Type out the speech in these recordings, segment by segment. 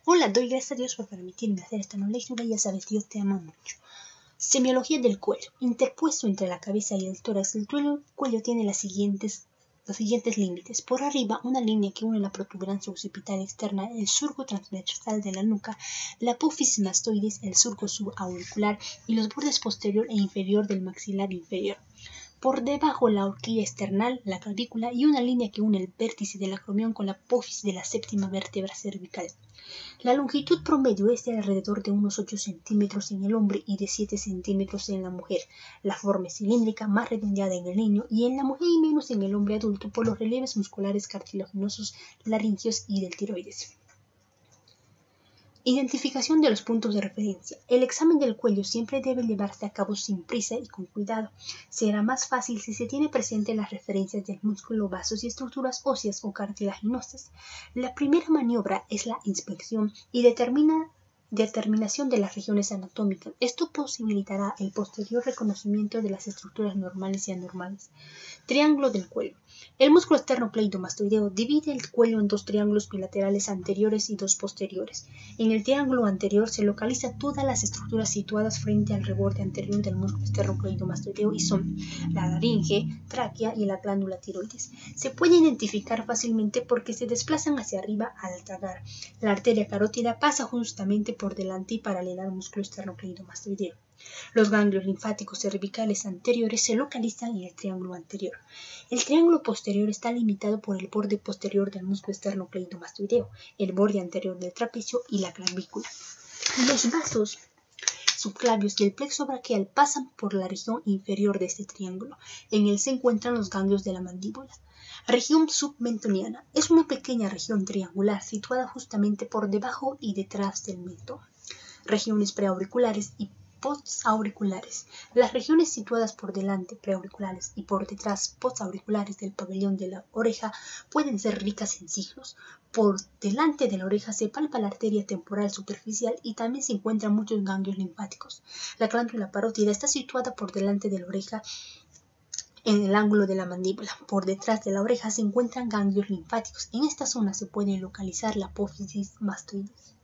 Hola, doy gracias a Dios por permitirme hacer esta nueva lectura. Ya sabes, Dios te ama mucho. Semiología del cuello. Interpuesto entre la cabeza y el tórax, el cuello tiene los siguientes límites. Por arriba, una línea que une la protuberancia occipital externa, el surco transversal de la nuca, la apófisis mastoides, el surco subauricular y los bordes posterior e inferior del maxilar inferior. Por debajo, la horquilla external, la clavícula y una línea que une el vértice del acromión con la apófisis de la séptima vértebra cervical. La longitud promedio es de alrededor de unos 8 centímetros en el hombre y de 7 centímetros en la mujer. La forma es cilíndrica, más redondeada en el niño y en la mujer y menos en el hombre adulto por los relieves musculares cartilaginosos, laríngeos y del tiroides. Identificación de los puntos de referencia. El examen del cuello siempre debe llevarse a cabo sin prisa y con cuidado. Será más fácil si se tiene presente las referencias del músculo, vasos y estructuras óseas o cartilaginosas. La primera maniobra es la inspección y determinación de las regiones anatómicas. Esto posibilitará el posterior reconocimiento de las estructuras normales y anormales. Triángulo del cuello. El músculo esternocleidomastoideo divide el cuello en dos triángulos bilaterales anteriores y dos posteriores. En el triángulo anterior se localizan todas las estructuras situadas frente al reborde anterior del músculo esternocleidomastoideo y son la laringe, tráquea y la glándula tiroides. Se puede identificar fácilmente porque se desplazan hacia arriba al tragar. La arteria carótida pasa justamente por delante y paralela al músculo esternocleidomastoideo. Los ganglios linfáticos cervicales anteriores se localizan en el triángulo anterior. El triángulo posterior está limitado por el borde posterior del músculo esternocleidomastoideo, el borde anterior del trapecio y la clavícula. Los vasos subclavios y el plexo braquial pasan por la región inferior de este triángulo. En él se encuentran los ganglios de la mandíbula. Región submentoniana es una pequeña región triangular situada justamente por debajo y detrás del mentón. Regiones preauriculares y postauriculares. Las regiones situadas por delante, preauriculares, y por detrás, postauriculares del pabellón de la oreja pueden ser ricas en signos. Por delante de la oreja se palpa la arteria temporal superficial y también se encuentran muchos ganglios linfáticos. La glándula parótida está situada por delante de la oreja en el ángulo de la mandíbula. Por detrás de la oreja se encuentran ganglios linfáticos. En esta zona se puede localizar la apófisis mastoides.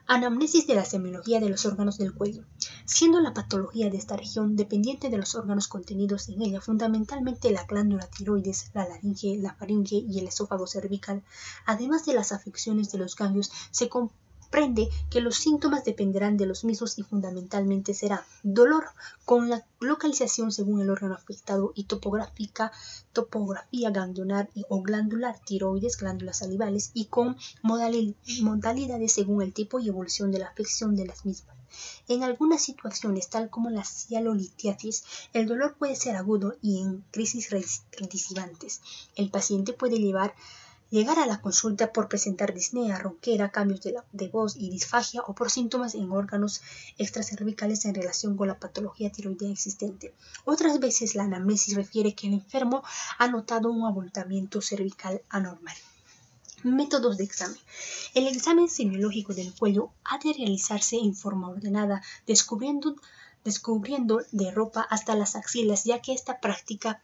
Anamnesis de la semiología de los órganos del cuello. Siendo la patología de esta región dependiente de los órganos contenidos en ella, fundamentalmente la glándula tiroides, la laringe, la faringe y el esófago cervical, además de las afecciones de los ganglios, se comprende que los síntomas dependerán de los mismos y fundamentalmente será dolor con la localización según el órgano afectado y topografía ganglionar o glandular, tiroides, glándulas salivales y con modalidades según el tipo y evolución de la afección de las mismas. En algunas situaciones, tal como la cialolitiasis, el dolor puede ser agudo y en crisis recidivantes. El paciente puede llegar a la consulta por presentar disnea, ronquera, cambios de voz y disfagia o por síntomas en órganos extracervicales en relación con la patología tiroidea existente. Otras veces la anamnesis refiere que el enfermo ha notado un abultamiento cervical anormal. Métodos de examen. El examen semiológico del cuello ha de realizarse en forma ordenada, descubriendo de ropa hasta las axilas, ya que esta práctica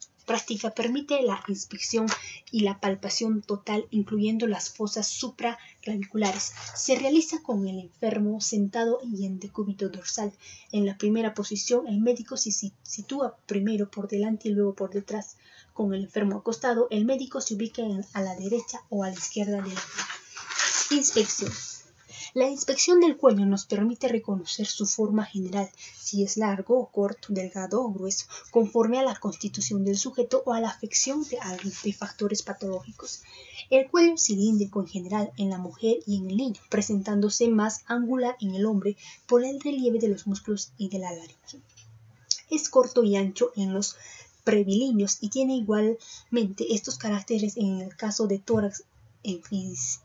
permite la inspección y la palpación total, incluyendo las fosas supraclaviculares. Se realiza con el enfermo sentado y en decúbito dorsal. En la primera posición, el médico se sitúa primero por delante y luego por detrás. Con el enfermo acostado, el médico se ubica a la derecha o a la izquierda de la cama. Inspección. La inspección del cuello nos permite reconocer su forma general, si es largo o corto, delgado o grueso, conforme a la constitución del sujeto o a la afección de factores patológicos. El cuello es cilíndrico en general en la mujer y en el niño, presentándose más angular en el hombre por el relieve de los músculos y de la laringe. Es corto y ancho en los previlíneos y tiene igualmente estos caracteres en el caso de tórax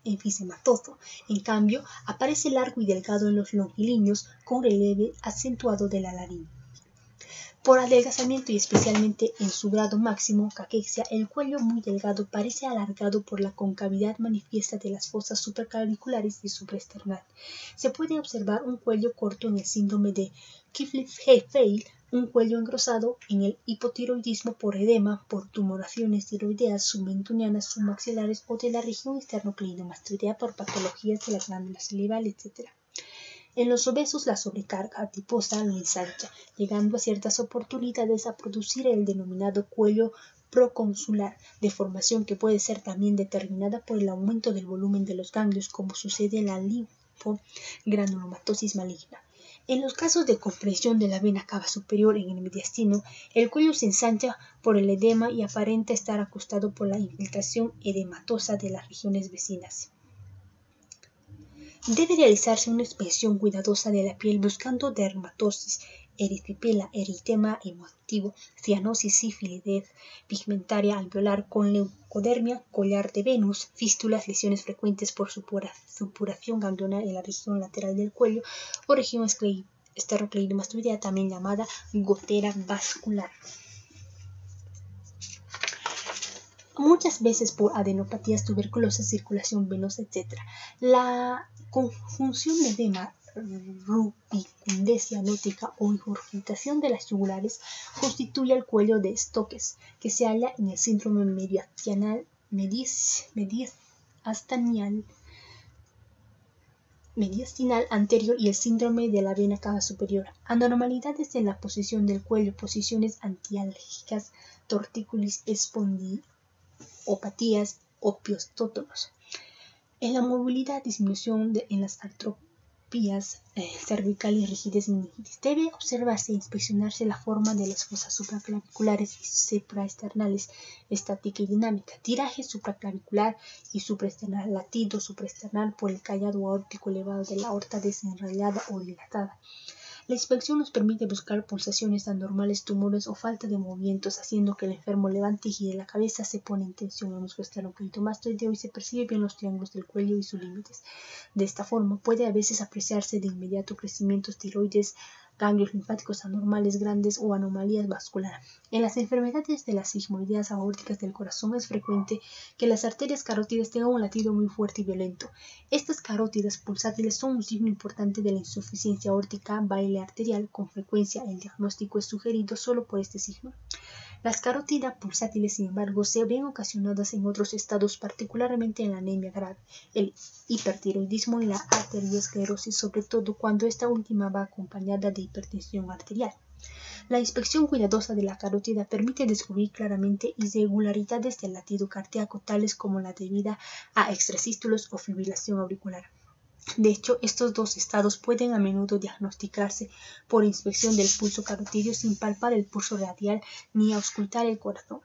enfisematoso. En cambio, aparece largo y delgado en los longilíneos con relieve acentuado de la laringe. Por adelgazamiento y especialmente en su grado máximo, caquexia, el cuello muy delgado parece alargado por la concavidad manifiesta de las fosas supraclaviculares y supraesternal. Se puede observar un cuello corto en el síndrome de Klippel-Feil Un cuello engrosado en el hipotiroidismo por edema, por tumoraciones tiroideas submentunianas, submaxilares o de la región esternocleidomastoidea por patologías de las glándulas salivales, etc. En los obesos la sobrecarga adiposa lo ensancha, llegando a ciertas oportunidades a producir el denominado cuello proconsular, deformación que puede ser también determinada por el aumento del volumen de los ganglios, como sucede en la linfogranulomatosis maligna. En los casos de compresión de la vena cava superior en el mediastino, el cuello se ensancha por el edema y aparenta estar acostado por la infiltración edematosa de las regiones vecinas. Debe realizarse una inspección cuidadosa de la piel buscando dermatosis, erisipela, eritema emotivo, cianosis, sífilis pigmentaria alveolar con leucodermia, collar de Venus, fístulas, lesiones frecuentes por supuración ganglionar en la región lateral del cuello o región esternocleidomastoidea, también llamada gotera vascular. Muchas veces por adenopatías tuberculosas, circulación venosa, etc. La conjunción de edema, rubicundencia nótica o ingurgitación de las yugulares constituye el cuello de Stokes, que se halla en el síndrome mediastinal anterior y el síndrome de la vena cava superior. Anormalidades en la posición del cuello, posiciones antiálgicas, tortícolis, espondiopatías, opiostótonos. En la movilidad, disminución en las artropías cervicales y rigidez meningitis. Debe observarse e inspeccionarse la forma de las fosas supraclaviculares y supraesternales, estática y dinámica, tiraje supraclavicular y supraesternal, latido supraesternal por el callado aórtico elevado de la aorta desenrayada o dilatada. La inspección nos permite buscar pulsaciones anormales, tumores o falta de movimientos, haciendo que el enfermo levante y gire la cabeza, se pone en tensión el músculo esternocleidomastoideo y se percibe bien los triángulos del cuello y sus límites. De esta forma, puede a veces apreciarse de inmediato crecimientos tiroides, ganglios linfáticos anormales grandes o anomalías vasculares. En las enfermedades de las sigmoideas aórticas del corazón es frecuente que las arterias carótidas tengan un latido muy fuerte y violento. Estas carótidas pulsátiles son un signo importante de la insuficiencia aórtica, baile arterial. Con frecuencia el diagnóstico es sugerido solo por este signo. Las carótidas pulsátiles, sin embargo, se ven ocasionadas en otros estados, particularmente en la anemia grave, el hipertiroidismo y la arteriosclerosis, sobre todo cuando esta última va acompañada de hipertensión arterial. La inspección cuidadosa de la carótida permite descubrir claramente irregularidades del latido cardíaco, tales como la debida a extrasístolos o fibrilación auricular. De hecho, estos dos estados pueden a menudo diagnosticarse por inspección del pulso carotidio sin palpar el pulso radial ni auscultar el corazón.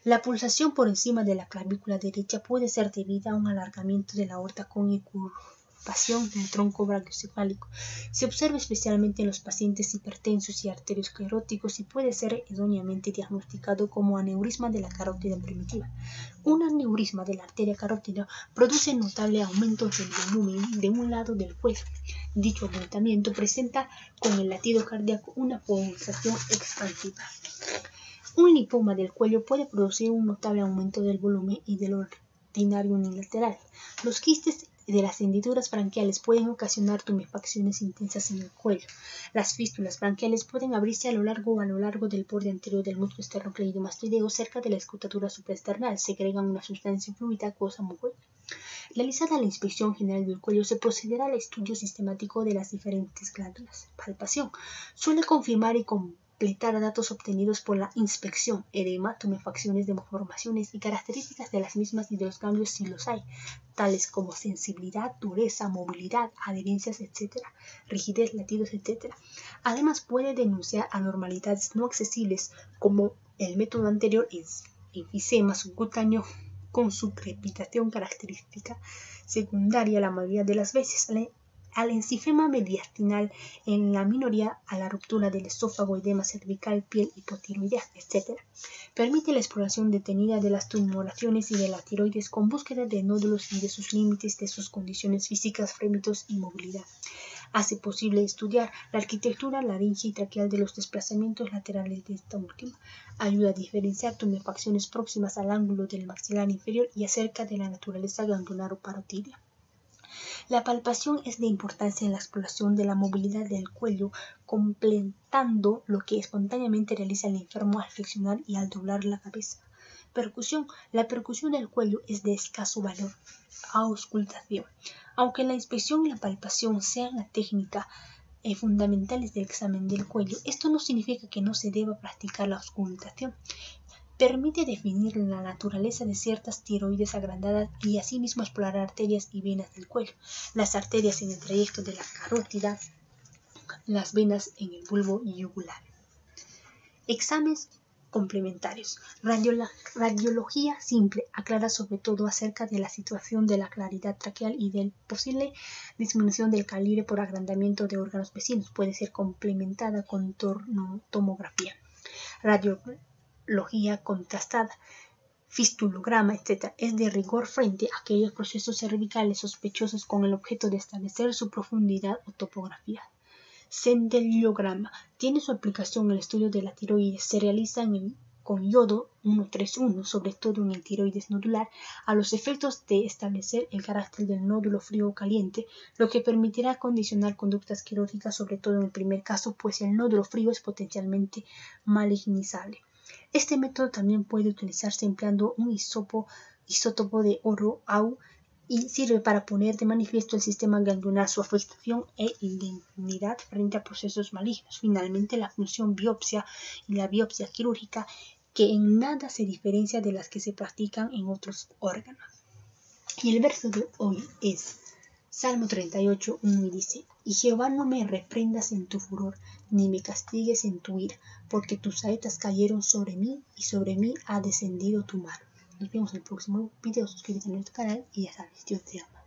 La pulsación por encima de la clavícula derecha puede ser debida a un alargamiento de la aorta con incurvación del tronco brachiocefálico. Se observa especialmente en los pacientes hipertensos y arterioscleróticos y puede ser idóneamente diagnosticado como aneurisma de la carótida primitiva. Un aneurisma de la arteria carótida produce notable aumento del volumen de un lado del cuello. Dicho aumentamiento presenta con el latido cardíaco una pulsación expansiva. Un linfoma del cuello puede producir un notable aumento del volumen y del ordinario unilateral. Los quistes de las hendiduras branquiales pueden ocasionar tumefacciones intensas en el cuello. Las fístulas branquiales pueden abrirse a lo largo del borde anterior del músculo esternocleidomastoideo cerca de la escrotatura supraesternal. Segregan una sustancia fluida acuosa mucosa. Realizada la inspección general del cuello, se procederá al estudio sistemático de las diferentes glándulas. Palpación. Suele confirmar y completar datos obtenidos por la inspección, edema, tumefacciones, deformaciones y características de las mismas y de los ganglios si los hay, tales como sensibilidad, dureza, movilidad, adherencias, etc., rigidez, latidos, etc. Además, puede denunciar anormalidades no accesibles, como el método anterior, enfisema subcutáneo con su crepitación característica secundaria la mayoría de las veces, al encifema mediastinal, en la minoría a la ruptura del esófago, edema cervical, piel hipotiroidea, etc. Permite la exploración detenida de las tumoraciones y de la tiroides con búsqueda de nódulos y de sus límites, de sus condiciones físicas, frémitos y movilidad. Hace posible estudiar la arquitectura laringea y traqueal de los desplazamientos laterales de esta última. Ayuda a diferenciar tumefacciones próximas al ángulo del maxilar inferior y acerca de la naturaleza glandular o parotidia. La palpación es de importancia en la exploración de la movilidad del cuello, completando lo que espontáneamente realiza el enfermo al flexionar y al doblar la cabeza. Percusión. La percusión del cuello es de escaso valor. Auscultación. Aunque la inspección y la palpación sean la técnica fundamentales del examen del cuello, esto no significa que no se deba practicar la auscultación. Permite definir la naturaleza de ciertas tiroides agrandadas y asimismo explorar arterias y venas del cuello, las arterias en el trayecto de la carótida, las venas en el bulbo yugular. Exámenes complementarios. Radiología simple aclara sobre todo acerca de la situación de la claridad traqueal y del posible disminución del calibre por agrandamiento de órganos vecinos. Puede ser complementada con tomografía. Radiología contrastada, fistulograma, etc. es de rigor frente a aquellos procesos cervicales sospechosos con el objeto de establecer su profundidad o topografía. Centellograma tiene su aplicación en el estudio de la tiroides. Se realiza con yodo 131, sobre todo en el tiroides nodular, a los efectos de establecer el carácter del nódulo frío o caliente, lo que permitirá condicionar conductas quirúrgicas, sobre todo en el primer caso, pues el nódulo frío es potencialmente malignizable. Este método también puede utilizarse empleando un isótopo de oro AU y sirve para poner de manifiesto el sistema ganglionar, su afectación e indemnidad frente a procesos malignos. Finalmente, la función biopsia y la biopsia quirúrgica, que en nada se diferencia de las que se practican en otros órganos. Y el verso de hoy es Salmo 38, 1 y dice: Y Jehová, no me reprendas en tu furor, ni me castigues en tu ira, porque tus saetas cayeron sobre mí, y sobre mí ha descendido tu mano. Nos vemos en el próximo video. Suscríbete a nuestro canal y ya sabes, Dios te ama.